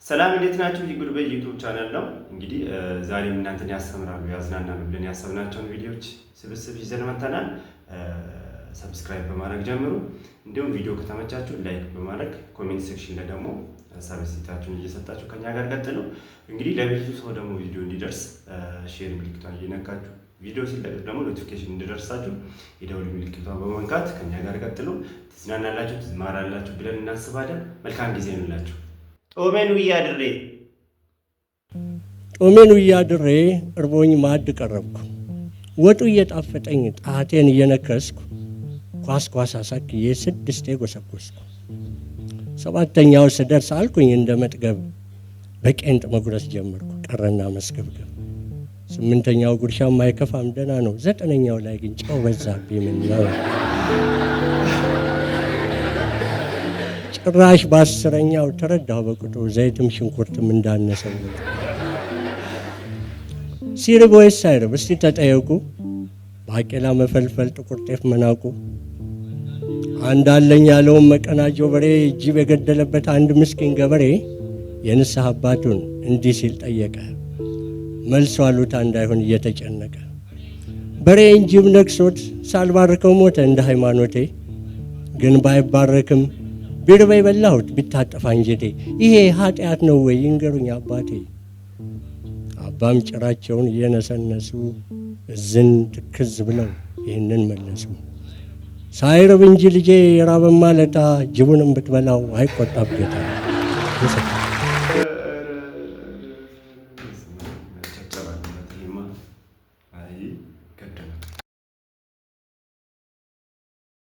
ሰላም እንዴት ናችሁ? ይጉድ በዩቲዩብ ቻናል ነው። እንግዲህ ዛሬም እናንተን ያስተምራሉ ያዝናናሉ ብለን ያሰብናቸውን ቪዲዮዎች ስብስብ ይዘን መጥተናል። ሰብስክራይብ በማድረግ ጀምሩ። እንዲሁም ቪዲዮ ከተመቻችሁ ላይክ በማድረግ ኮሜንት ሴክሽን ላይ ደግሞ ሀሳባችሁን እየሰጣችሁ ከኛ ጋር ቀጥሉ። እንግዲህ ለብዙ ሰው ደግሞ ቪዲዮ እንዲደርስ ሼር ምልክቷን እየነካችሁ ቪዲዮ ሲለቀቅ ደግሞ ኖቲፊኬሽን እንዲደርሳችሁ የደውል ምልክቷን በመንካት ከኛ ጋር ቀጥሉ። ትዝናናላችሁ፣ ትማራላችሁ ብለን እናስባለን። መልካም ጊዜ ይሁንላችሁ። ጦሜኑ እያድሬ እርቦኝ ማዕድ ቀረብኩ። ወጡ እየጣፈጠኝ ጣቴን እየነከስኩ ኳስ አሳክዬ 6 ጎሰጎስኩ። 7ኛው ስደርስ አልኩኝ እንደ መጥገብ በቄንጥ መጉረስ ጀመርኩ ቀረና መስገብገብ። 8ኛው ጉርሻም አይከፋም ደህና ነው። 9ኛው ላይ ግን ጨው በዛብኝ ምን ነው። ጭራሽ በ10ኛው ተረዳሁ በቁጡ ዘይትም ሽንኩርትም እንዳነሰው። ሲርብ ወይስ ሳይርብ እስቲ ተጠየቁ። ባቄላ መፈልፈል ጥቁር ጤፍ መናቁ። አንድ አለኝ ያለውን መቀናጆ በሬ ጅብ የገደለበት አንድ ምስኪን ገበሬ የንስሐ አባቱን እንዲህ ሲል ጠየቀ። መልሶ አሉታ እንዳይሆን እየተጨነቀ በሬን ጅብ ነክሶት ሳልባርከው ሞተ እንደ ሃይማኖቴ። ግን ባይባረክም ቢርበይ በላሁት ቢታጠፋ እንጀቴ። ይሄ ኃጢአት ነው ወይ ይንገሩኝ አባቴ። አባም ጭራቸውን እየነሰነሱ እዝን ትክዝ ብለው ይህንን መለሱ። ሳይርብ እንጂ ልጄ የራበማ ለታ ጅቡንም ብትበላው አይቆጣም ጌታ።